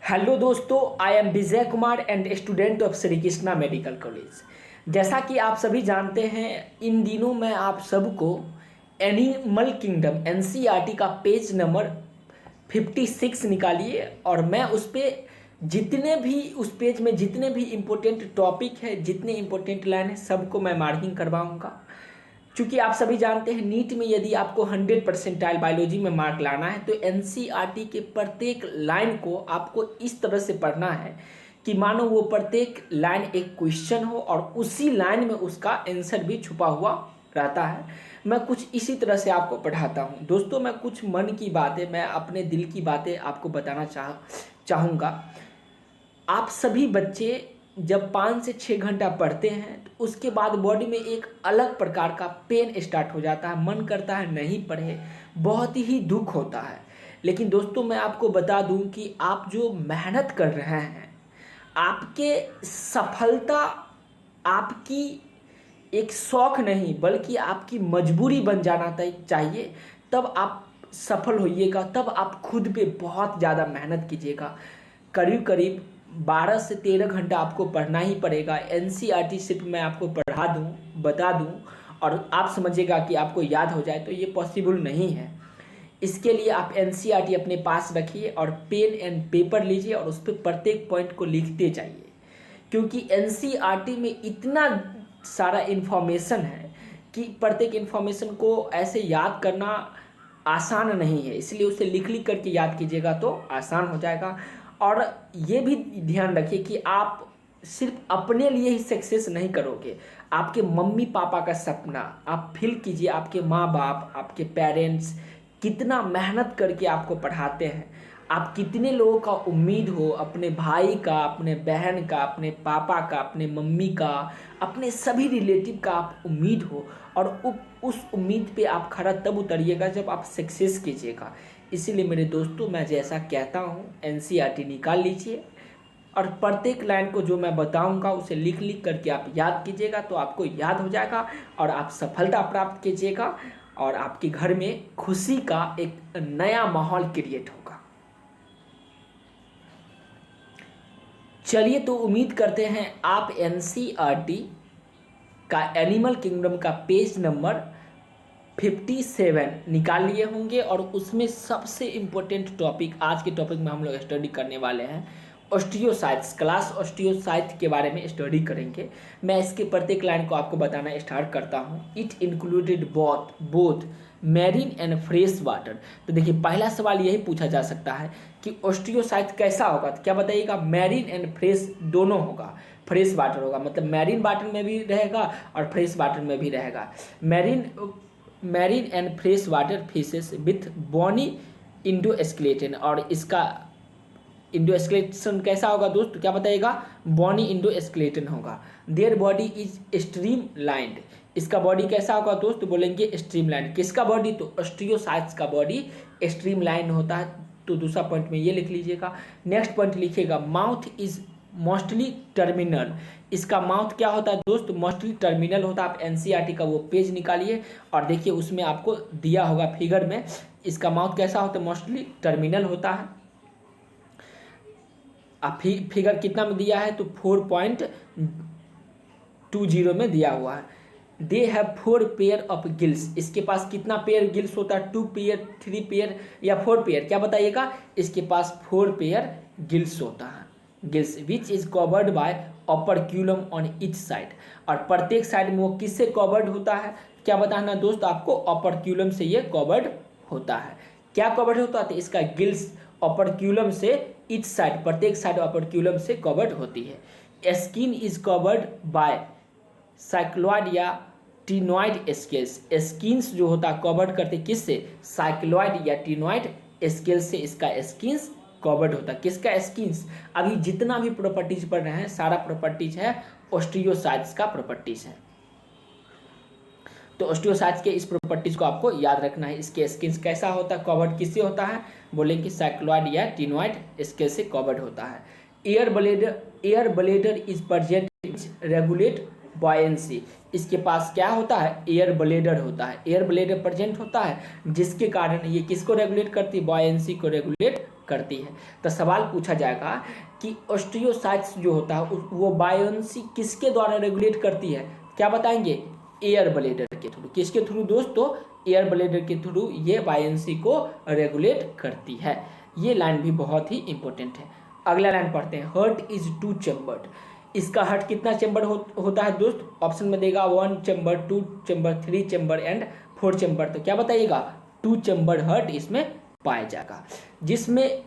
Hello दोस्तों, I am Vijay Kumar and student of Shri Krishna medical college. जैसा कि आप सभी जानते हैं, इन दिनों मैं आप सबको एनिमल किंगडम एनसीईआरटी का पेज नंबर 56 निकालिए और मैं उस पर जितने भी उस पेज में जितने भी इम्पोर्टेंट टॉपिक है, जितने इम्पोर्टेंट लाइन है, सबको मैं मार्किंग करवाऊँगा। क्योंकि आप सभी जानते हैं, नीट में यदि आपको 100% बायोलॉजी में मार्क लाना है तो एनसीईआरटी के प्रत्येक लाइन को आपको इस तरह से पढ़ना है कि मानो वो प्रत्येक लाइन एक क्वेश्चन हो और उसी लाइन में उसका आंसर भी छुपा हुआ रहता है। मैं कुछ इसी तरह से आपको पढ़ाता हूँ। दोस्तों, मैं कुछ मन की बातें, मैं अपने दिल की बातें आपको बताना चाहूँगा। आप सभी बच्चे जब 5 से 6 घंटा पढ़ते हैं तो उसके बाद बॉडी में एक अलग प्रकार का पेन स्टार्ट हो जाता है, मन करता है नहीं पढ़े, बहुत ही दुख होता है। लेकिन दोस्तों, मैं आपको बता दूं कि आप जो मेहनत कर रहे हैं, आपके सफलता आपकी एक शौक नहीं बल्कि आपकी मजबूरी बन जाना चाहिए। तब आप सफल होइएगा, तब आप खुद पे बहुत ज़्यादा मेहनत कीजिएगा। करीब करीब 12 से 13 घंटा आपको पढ़ना ही पड़ेगा। एनसीईआरटी सिर्फ मैं आपको पढ़ा दूं, बता दूं और आप समझिएगा कि आपको याद हो जाए, तो ये पॉसिबल नहीं है। इसके लिए आप एनसीईआरटी अपने पास रखिए और पेन एंड पेपर लीजिए और उस पर प्रत्येक पॉइंट को लिखते जाइए। क्योंकि एनसीईआरटी में इतना सारा इन्फॉर्मेशन है कि प्रत्येक इन्फॉर्मेशन को ऐसे याद करना आसान नहीं है, इसलिए उसे लिख लिख करके याद कीजिएगा तो आसान हो जाएगा। और ये भी ध्यान रखिए कि आप सिर्फ अपने लिए ही सक्सेस नहीं करोगे, आपके मम्मी पापा का सपना आप फील कीजिए। आपके माँ बाप, आपके पेरेंट्स कितना मेहनत करके आपको पढ़ाते हैं, आप कितने लोगों का उम्मीद हो, अपने भाई का, अपने बहन का, अपने पापा का, अपने मम्मी का, अपने सभी रिलेटिव का आप उम्मीद हो। और उस उम्मीद पे आप खरा तब उतरिएगा जब आप सक्सेस कीजिएगा। इसीलिए मेरे दोस्तों, मैं जैसा कहता हूँ, एनसीईआरटी निकाल लीजिए और प्रत्येक लाइन को जो मैं बताऊंगा उसे लिख लिख करके आप याद कीजिएगा, तो आपको याद हो जाएगा और आप सफलता प्राप्त कीजिएगा और आपके घर में खुशी का एक नया माहौल क्रिएट होगा। चलिए, तो उम्मीद करते हैं आप एनसीईआरटी का एनिमल किंगडम का पेज नंबर 57 निकाल लिए होंगे और उसमें सबसे इम्पोर्टेंट टॉपिक, आज के टॉपिक में हम लोग स्टडी करने वाले हैं ऑस्टियोसाइट्स, क्लास ऑस्टियोसाइट के बारे में स्टडी करेंगे। मैं इसके प्रत्येक लाइन को आपको बताना स्टार्ट करता हूँ। It included both marine and fresh water. तो देखिए, पहला सवाल यही पूछा जा सकता है कि ऑस्टियोसाइट कैसा होगा, तो क्या बताइएगा? मैरीन एंड फ्रेश दोनों होगा। फ्रेश वाटर होगा मतलब मैरीन वाटर में भी रहेगा और फ्रेश वाटर में भी रहेगा। Marine and fresh water fishes with bony endoskeleton. और इसका इंडोस्केलेटन कैसा होगा दोस्त, क्या बताइएगा? बॉनी इंडोस्केलेटन होगा। Their body is streamlined. इसका बॉडी कैसा होगा दोस्त, बोलेंगे स्ट्रीम लाइन। किसका बॉडी? तो ऑस्टियोसाइट्स का बॉडी स्ट्रीम लाइन होता है। तो दूसरा पॉइंट में ये लिख लीजिएगा। नेक्स्ट पॉइंट लिखिएगा, माउथ इज मोस्टली टर्मिनल। इसका माउथ क्या होता है दोस्त? मोस्टली टर्मिनल होता है। आप एनसीईआरटी का वो पेज निकालिए और देखिए, उसमें आपको दिया होगा फिगर में, इसका माउथ कैसा होता है? मोस्टली टर्मिनल होता है। आप फिगर कितना में दिया है? तो 4.20 में दिया हुआ है। They have 4 pair of gills. इसके पास कितना पेयर गिल्स होता है? 2 पेयर, 3 पेयर या 4 पेयर, क्या बताइएगा? इसके पास 4 पेयर गिल्स होता है। Gills which is covered by operculum on each side. और प्रत्येक साइड में वो किससे कवर्ड होता है? क्या बताना दोस्त आपको? ऑपरक्यूलम से ये कवर्ड होता है। क्या कवर्ड होता है? तो इसका गिल्स ऑपरक्यूलम से ईच साइड, प्रत्येक साइड ऑपरक्यूलम से कवर्ड होती है। Skin is covered by cycloid या टिनॉइड स्केल्स। स्किन्स जो होता है कवर्ड करते किससे? साइक्लॉइड या टिनॉइड स्केल्स से इसका स्किन्स कवर्ड होता है। किसका स्किन्स? अभी जितना भी प्रॉपर्टीज पढ़ रहे हैं सारा प्रॉपर्टीज है ऑस्टियोसाइट्स का प्रॉपर्टीज है। तो ऑस्टियोसाइट्स के इस प्रॉपर्टीज को आपको याद रखना है। इसके स्किन्स कैसा होता है, कवर्ड किससे होता है? बोलेंगे साइक्लॉइड या टिनॉइड स्केल से कवर्ड होता है। Air bladder is present regulate buoyancy. इसके पास क्या होता है? एयर ब्लेडर होता है। एयर ब्लेडर प्रेजेंट होता है जिसके कारण ये किसको रेगुलेट करती है? बॉयंसी को रेगुलेट करती है। तो सवाल पूछा जाएगा कि ऑस्टियोसाइट्स जो होता है वो बायोन्सी किसके द्वारा रेगुलेट करती है, क्या बताएंगे, एयर ब्लेडर के थ्रू। किसके थ्रू दोस्तों, एयर ब्लेडर के थ्रू ये बायोन्सी को रेगुलेट करती है। ये लाइन भी बहुत ही इंपॉर्टेंट है। अगला लाइन पढ़ते हैं, हार्ट इज 2 चैम्बर्ड। इसका हार्ट कितना चैम्बर होता है दोस्त, ऑप्शन में देगा 1 chamber, 2 chamber, 3 chamber and 4 chamber. तो क्या बताइएगा, 2 चैम्बर हार्ट इसमें पाया जाएगा, जिसमें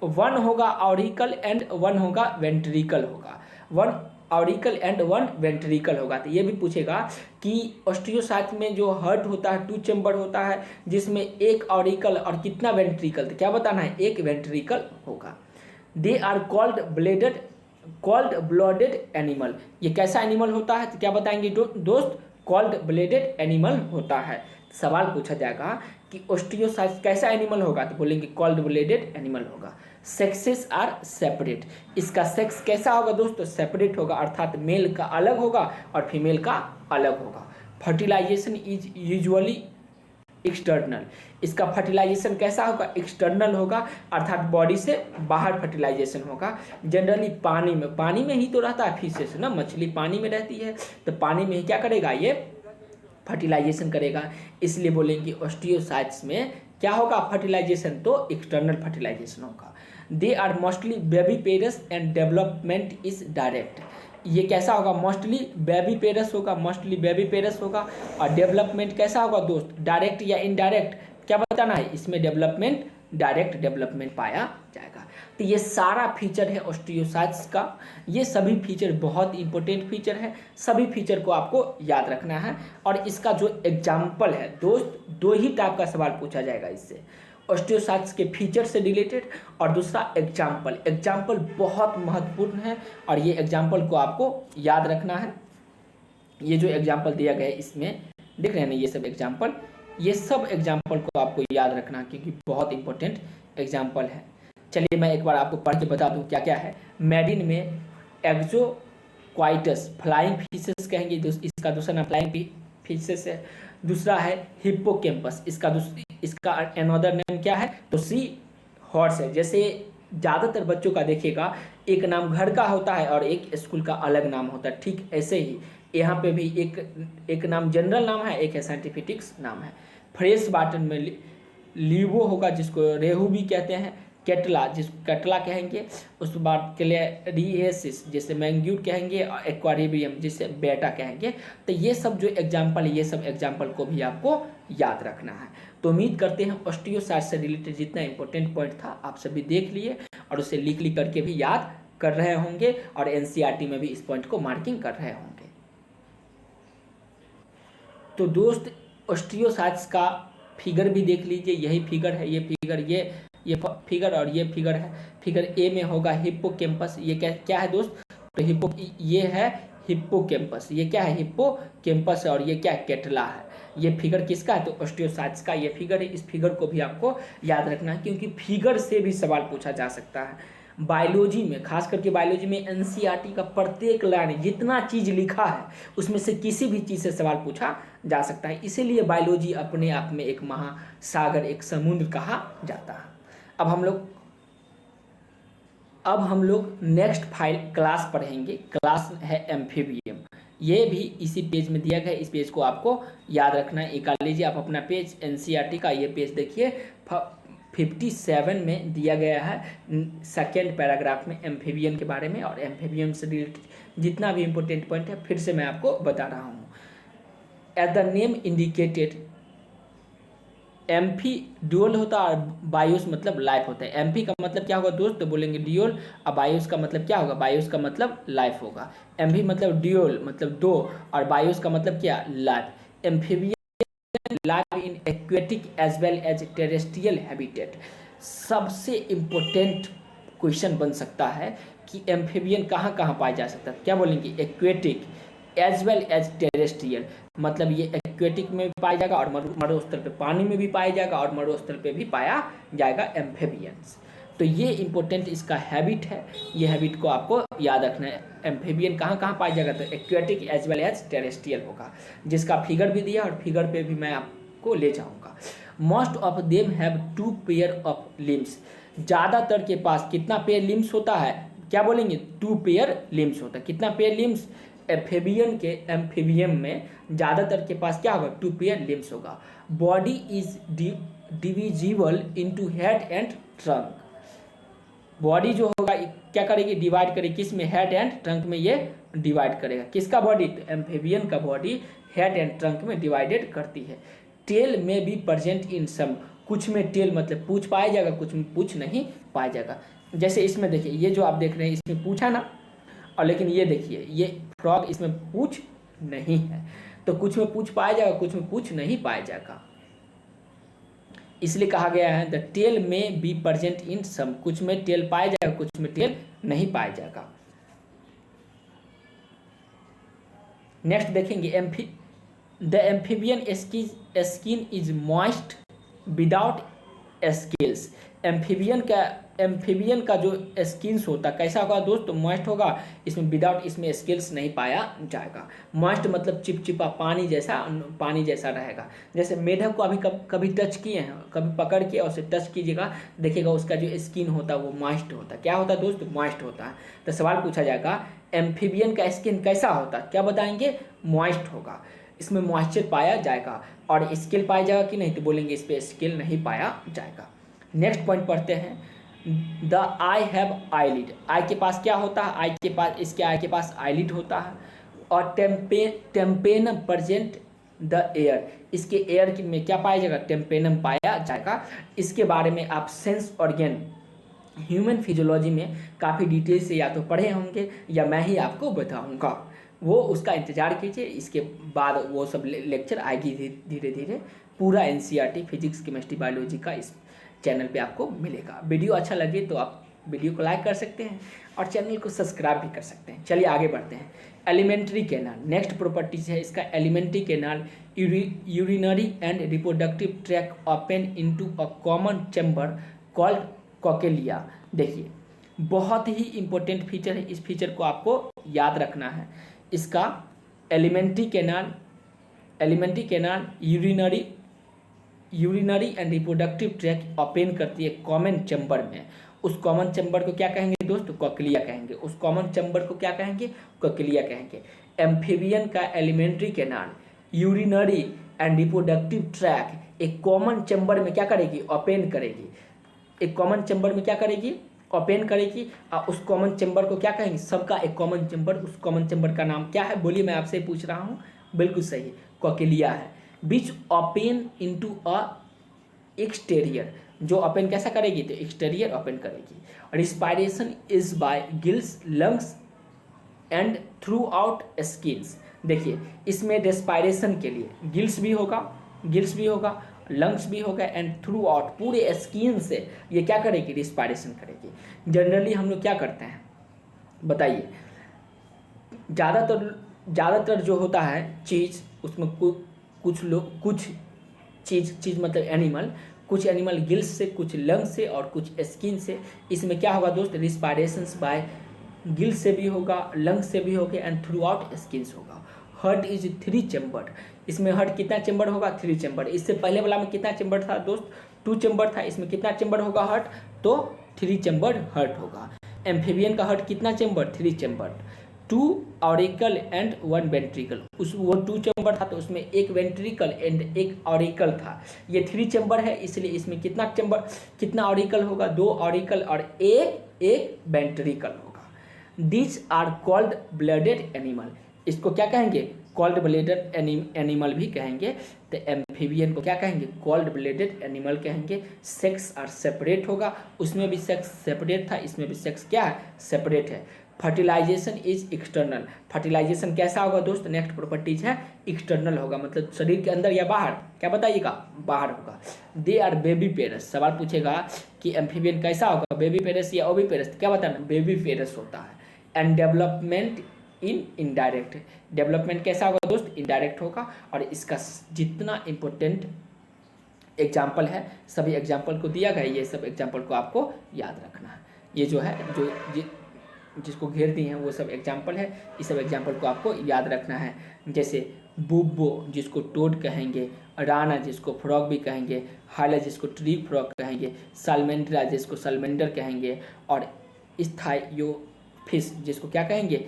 1 होगा ऑरिकल एंड 1 होगा वेंट्रिकल होगा। 1 ऑरिकल एंड 1 वेंट्रिकल होगा। तो ये भी पूछेगा कि ऑस्टियोसाइट में जो हार्ट होता है 2 चैम्बर होता है, जिसमें 1 ऑरिकल और कितना वेंट्रिकल, तो क्या बताना है, 1 वेंट्रिकल होगा। They are cold blooded animal. ये कैसा एनिमल होता है, तो क्या बताएंगे दोस्त, कॉल्ड ब्लडेड एनिमल होता है। सवाल पूछा जाएगा कि ऑस्टियोसाइट कैसा एनिमल होगा, तो बोलेंगे कॉल्ड ब्लडेड एनिमल होगा। Sexes are separate. इसका सेक्स कैसा होगा दोस्तों, सेपरेट होगा, अर्थात मेल का अलग होगा और फीमेल का अलग होगा। Fertilisation is usually external. इसका फर्टिलाइजेशन कैसा होगा, एक्सटर्नल होगा, अर्थात बॉडी से बाहर फर्टिलाइजेशन होगा। जनरली पानी में ही तो रहता है फिशेस ना, मछली पानी में रहती है, तो पानी में ही क्या करेगा, ये फर्टिलाइजेशन करेगा। इसलिए बोलेंगे ऑस्टियोसाइट्स में क्या होगा, फर्टिलाइजेशन तो एक्सटर्नल फर्टिलाइजेशन होगा। They are mostly viviparous and development is direct. ये कैसा होगा, मोस्टली बेबी पेरस होगा और डेवलपमेंट कैसा होगा दोस्त, डायरेक्ट या इनडायरेक्ट, क्या बताना है, इसमें डेवलपमेंट डायरेक्ट डेवलपमेंट पाया जाएगा। तो ये सारा फीचर है ऑस्टियोसाइट्स का। ये सभी फीचर बहुत इंपॉर्टेंट फीचर है, सभी फीचर को आपको याद रखना है। और इसका जो एग्जाम्पल है दोस्त, 2 ही टाइप का सवाल पूछा जाएगा इससे, ऑस्टियोसाइट्स के फीचर से रिलेटेड और दूसरा एग्जाम्पल बहुत महत्वपूर्ण है और ये एग्जाम्पल को आपको याद रखना है। ये जो एग्जाम्पल दिया गया है इसमें देख रहे हैं ना, ये सब एग्जाम्पल को आपको याद रखना है क्योंकि बहुत इंपॉर्टेंट एग्जाम्पल है। चलिए मैं एक बार आपको पढ़ के बता दूं क्या क्या है। मेरिन में एक्जोक्वाइटस, फ्लाइंग फिशेस कहेंगे, इसका दूसरा नाम फ्लाइंग फिशेस है। दूसरा है हिप्पोकैम्पस, इसका अनदर नेम क्या है, तो सी हॉर्स है। जैसे ज़्यादातर बच्चों का देखिएगा एक नाम घर का होता है और एक स्कूल का अलग नाम होता है, ठीक ऐसे ही यहाँ पे भी एक नाम जनरल नाम है, एक है साइंटिफिक नाम है। फ्रेश वाटर में लीवो होगा, जिसको रेहू भी कहते हैं, कटला कहेंगे, उस बाद क्लेरिएसिस जिसे मैंग्यूर कहेंगे, और एक्वारियम जिसे बेटा कहेंगे। तो ये सब जो एग्जाम्पल है, ये सब एग्जाम्पल को भी आपको याद रखना है। तो उम्मीद करते हैं ऑस्टियोसाइट्स से रिलेटेड जितना इंपॉर्टेंट पॉइंट था आप सभी देख लिए और उसे लिख करके भी याद कर रहे होंगे और एनसीईआरटी में भी इस पॉइंट को मार्किंग कर रहे होंगे। तो दोस्त ऑस्टियोसाइट्स का फिगर भी देख लीजिए, यही फिगर है, ये फिगर और ये फिगर है। फिगर ए में होगा हिप्पोकैम्पस, ये क्या है दोस्त, तो ये है हिप्पोकैम्पस, ये क्या है, हिप्पोकैम्पस, और ये क्या है, कैटला है। ये फिगर किसका है, तो ऑस्टियोसाइट्स का ये फिगर है। इस फिगर को भी आपको याद रखना है क्योंकि फिगर से भी सवाल पूछा जा सकता है। बायोलॉजी में, खास करके बायोलॉजी में एनसीईआरटी का प्रत्येक लाइन जितना चीज़ लिखा है उसमें से किसी भी चीज़ से सवाल पूछा जा सकता है। इसीलिए बायोलॉजी अपने आप में एक महासागर, एक समुद्र कहा जाता है। अब हम लोग नेक्स्ट क्लास पढ़ेंगे, क्लास है एम्फीबियम। ये भी इसी पेज में दिया गया है, इस पेज को आपको याद रखना है। निकाल लीजिए आप अपना पेज, एनसीईआरटी का ये पेज देखिए, 57 में दिया गया है, सेकेंड पैराग्राफ में एम्फीबियन के बारे में और एम्फीबियन से रिलेटेड जितना भी इंपॉर्टेंट पॉइंट है फिर से मैं आपको बता रहा हूँ। As the name indicated, amphi dual होता है और बायोस मतलब लाइफ होता है। एम्फी का मतलब क्या होगा दोस्त, तो बोलेंगे ड्यूल, और बायोस का मतलब क्या होगा, बायोस का मतलब लाइफ होगा। एम्फी मतलब ड्यूल मतलब 2 और बायोस का मतलब क्या, life. Amphibian live in aquatic as well as terrestrial habitat. सबसे इम्पोर्टेंट क्वेश्चन बन सकता है कि एम्फीबियन कहाँ कहाँ पाया जा सकता है, क्या बोलेंगे, aquatic as well as terrestrial, मतलब ये एक्वेटिक में भी पाया जाएगा और मरुस्थल पे, पानी में भी पाया जाएगा और मरुस्थल पे भी पाया जाएगा एम्फीबियंस। तो ये इंपॉर्टेंट इसका हैबिट है, ये हैबिट को आपको याद रखना है। एम्फीबियन कहाँ कहाँ पाया जाएगा, तो aquatic as well as terrestrial होगा, जिसका फिगर भी दिया और फिगर पे भी मैं आपको ले जाऊँगा। Most of them have 2 pair of limbs. ज़्यादातर के पास कितना पेयर लिम्स होता है, क्या बोलेंगे, 2 पेयर लिम्स होता है। कितना पेयर लिम्स, एम्फीबियम में ज़्यादातर के पास क्या होगा, 2 पेयर लिम्स होगा। Body is divisible into head and trunk. Body जो होगा क्या करेगी, डिवाइड करेगी, किस में, हेड एंड ट्रंक में ये डिवाइड करेगा। किसका बॉडी, तो एम्फीबियन का बॉडी हेड एंड ट्रंक में डिवाइडेड करती है। टेल में बी प्रेजेंट इन सम, कुछ में टेल मतलब पूछ पाया जाएगा, कुछ में पूछ नहीं पाया जाएगा। जैसे इसमें देखिए, ये जो आप देख रहे हैं इसमें पूछा ना, और लेकिन ये देखिए ये फ्रॉग, इसमें पूछ नहीं है, तो कुछ में पूछ पाया जाएगा, कुछ में पूछ नहीं पाया जाएगा। इसलिए कहा गया है द टेल में बी प्रेजेंट इन सम, कुछ में टेल पाया जाएगा, कुछ में टेल नहीं पाया जाएगा। नेक्स्ट देखेंगे, the amphibian skin is moist without scales. Amphibian का जो स्किन्स होता है कैसा होगा दोस्त, मॉइस्ट होगा, इसमें विदाउट, इसमें स्केल्स नहीं पाया जाएगा। मॉइस्ट मतलब चिपचिपा पानी जैसा रहेगा। जैसे मेढक को अभी कभी टच किए हैं, कभी पकड़ के और उसे टच कीजिएगा, देखिएगा उसका जो स्किन होता है वो मॉइस्ट होता है। क्या होता है दोस्त, मॉइस्ट होता है। तो सवाल पूछा जाएगा एम्फीबियन का स्किन कैसा होता है, क्या बताएंगे, मॉइस्ट होगा, इसमें मॉइस्चर पाया जाएगा। और स्केल पाया जाएगा कि नहीं, तो बोलेंगे इस पर स्केल नहीं पाया जाएगा। नेक्स्ट पॉइंट पढ़ते हैं, द आई हैव आईलिड। आई के पास क्या होता है, आई के पास, इसके आई के पास आईलिड होता है। और टेम्पेनम प्रेजेंट द एयर, इसके एयर में क्या पाया जाएगा, टेम्पेनम पाया जाएगा। इसके बारे में आप सेंस ऑर्गन ह्यूमन फिजियोलॉजी में काफ़ी डिटेल से या तो पढ़े होंगे या मैं ही आपको बताऊंगा, वो उसका इंतज़ार कीजिए। इसके बाद वो सब लेक्चर आएगी धीरे धीरे। पूरा एनसीईआरटी फिजिक्स केमिस्ट्री बायोलॉजी का इस चैनल पे आपको मिलेगा। वीडियो अच्छा लगे तो आप वीडियो को लाइक कर सकते हैं और चैनल को सब्सक्राइब भी कर सकते हैं। चलिए आगे बढ़ते हैं। एलिमेंट्री कैनाल, नेक्स्ट प्रॉपर्टीज है इसका। Elementary canal urinary and reproductive tract open into a common chamber called cloaca. देखिए बहुत ही इंपॉर्टेंट फीचर है, इस फीचर को आपको याद रखना है। इसका elementary canal urinary and reproductive tract open करती है कॉमन चैम्बर में। उस कॉमन चैम्बर को क्या कहेंगे दोस्त, कॉकलिया कहेंगे। उस कॉमन चैम्बर को क्या कहेंगे, कॉकलिया कहेंगे। एम्फीबियन का elementary canal urinary and reproductive track एक कॉमन चैम्बर में क्या करेगी, ओपन करेगी। एक कॉमन चैम्बर में क्या करेगी, ओपन करेगी। और उस कॉमन चैम्बर को क्या कहेंगे, सबका एक कॉमन चैम्बर, उस कॉमन चैम्बर का नाम क्या है, बोलिए, मैं आपसे पूछ रहा हूँ। बिल्कुल सही, कॉकलिया है। Which open into a exterior, जो ओपन कैसा करेगी, तो एक्सटेरियर ओपन करेगी। Respiration is by gills, lungs and through out skins. देखिए इसमें रेस्पायरेशन के लिए गिल्स भी होगा, लंग्स भी होगा एंड थ्रू आउट, पूरे स्किन से ये क्या करेगी, रिस्पायरेशन करेगी। जनरली हम लोग क्या करते हैं बताइए, ज़्यादातर जो होता है चीज़, उसमें कुछ चीज़ मतलब एनिमल, कुछ एनिमल गिल्स से, कुछ लंग्स से और कुछ स्किन से। इसमें क्या होगा दोस्त, रिस्पायरेशंस बाय गिल्स से भी होगा, लंग्स से भी होगा एंड थ्रू आउट स्किन्स होगा। हार्ट इज 3 चैम्बर, इसमें हार्ट कितना चैम्बर होगा, 3 चैम्बर। इससे पहले वाला में कितना चैम्बर था दोस्त, 2 चैम्बर था। इसमें कितना चैम्बर होगा हार्ट, तो 3 चैम्बर हार्ट होगा। एम्फीबियन का हार्ट कितना chamber, 3 chamber, 2 auricle and 1 ventricle. वो 2 चैम्बर था तो उसमें 1 वेंट्रिकल एंड 1 ऑरिकल था। ये 3 चैम्बर है, इसलिए इसमें कितना ऑरिकल होगा, 2 ऑरिकल और एक वेंट्रिकल होगा। This are cold blooded animal, इसको क्या कहेंगे, कॉल्ड ब्लेडेड एनिमल भी कहेंगे। तो एम्फीबियन को क्या कहेंगे, कॉल्ड ब्लेडेड एनिमल कहेंगे। सेक्स आर सेपरेट होगा, उसमें भी सेक्स सेपरेट था, इसमें भी सेक्स क्या है, सेपरेट है। फर्टिलाइजेशन इज एक्सटर्नल, फर्टिलाइजेशन कैसा होगा दोस्त, नेक्स्ट प्रॉपर्टीज है एक्सटर्नल होगा, मतलब शरीर के अंदर या बाहर, क्या बताइएगा, बाहर होगा। दे आर बेबी पेरस, सवाल पूछेगा कि एम्फीबियन कैसा होगा, बेबी पेरस या ओवी पेरस, क्या बताना, बेबी पेरस होता है। And development in indirect, development कैसा होगा दोस्त, इनडायरेक्ट होगा। और इसका जितना इम्पोर्टेंट एग्जाम्पल है सभी एग्जाम्पल को दिया गया, ये सब एग्जाम्पल को आपको याद रखना है। ये जो है जिसको घेर दी हैं वो सब एग्जाम्पल है, इस सब एग्जाम्पल को आपको याद रखना है। जैसे बुब्बो जिसको टोड कहेंगे, राना जिसको फ्रॉग भी कहेंगे, हाला जिसको ट्री फ्रॉग कहेंगे, सालमेंड्रा जिसको सलमेंडर कहेंगे, और स्थायोफिस जिसको क्या कहेंगे,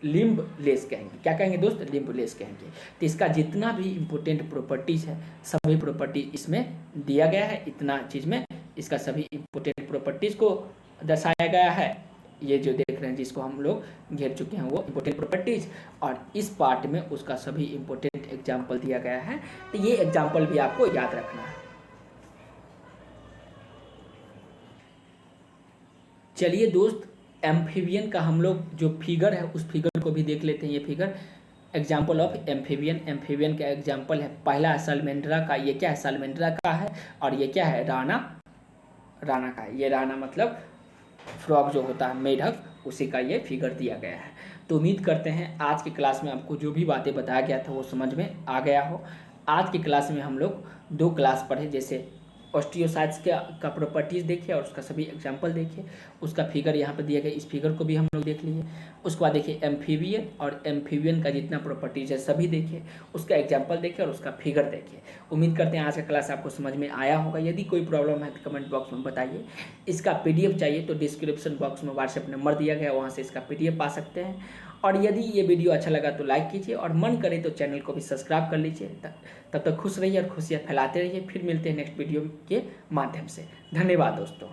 लिम्ब लेस कहेंगे। क्या कहेंगे दोस्त, लिम्ब लेस कहेंगे। तो इसका जितना भी इम्पोर्टेंट प्रॉपर्टीज है सभी प्रॉपर्टीज इसमें दिया गया है। इतना चीज़ में इसका सभी इम्पोर्टेंट प्रॉपर्टीज को दर्शाया गया है। ये जो देख रहे हैं जिसको हम लोग घेर चुके हैं वो इम्पोर्टेंट प्रॉपर्टीज, और इस पार्ट में उसका सभी इम्पोर्टेंट एग्जाम्पल दिया गया है। तो ये एग्जाम्पल भी आपको याद रखना है। चलिए दोस्त, एम्फीबियन का हम लोग जो फिगर है उस फिगर को भी देख लेते हैं। ये figure example of amphibian, amphibian का एग्जाम्पल है। पहला है सालमेंड्रा का, ये क्या है, सालमेंड्रा का है, और ये क्या है, राना का है। ये राना मतलब फ्रॉग जो होता है मेढक, उसी का ये फिगर दिया गया है। तो उम्मीद करते हैं आज की क्लास में आपको जो भी बातें बताया गया था वो समझ में आ गया हो। आज की क्लास में हम लोग 2 क्लास पढ़े, जैसे ऑस्टियोसाइट्स का प्रॉपर्टीज़ देखिए और उसका सभी एग्जाम्पल देखिए। उसका फिगर यहाँ पे दिया गया, इस फिगर को भी हम लोग देख लिए। उसके बाद देखिए एम्फीबियन, और एम्फीबियन का जितना प्रॉपर्टीज है सभी देखिए, उसका एग्जाम्पल देखिए और उसका फिगर देखिए। उम्मीद करते हैं आज का क्लास आपको समझ में आया होगा। यदि कोई प्रॉब्लम है तो कमेंट बॉक्स में बताइए। इसका PDF चाहिए तो डिस्क्रिप्शन बॉक्स में व्हाट्सएप नंबर दिया गया, वहाँ से इसका PDF पा सकते हैं। और यदि ये वीडियो अच्छा लगा तो लाइक कीजिए, और मन करे तो चैनल को भी सब्सक्राइब कर लीजिए। तब तक खुश रहिए और खुशियाँ फैलाते रहिए। फिर मिलते हैं नेक्स्ट वीडियो के माध्यम से। धन्यवाद दोस्तों।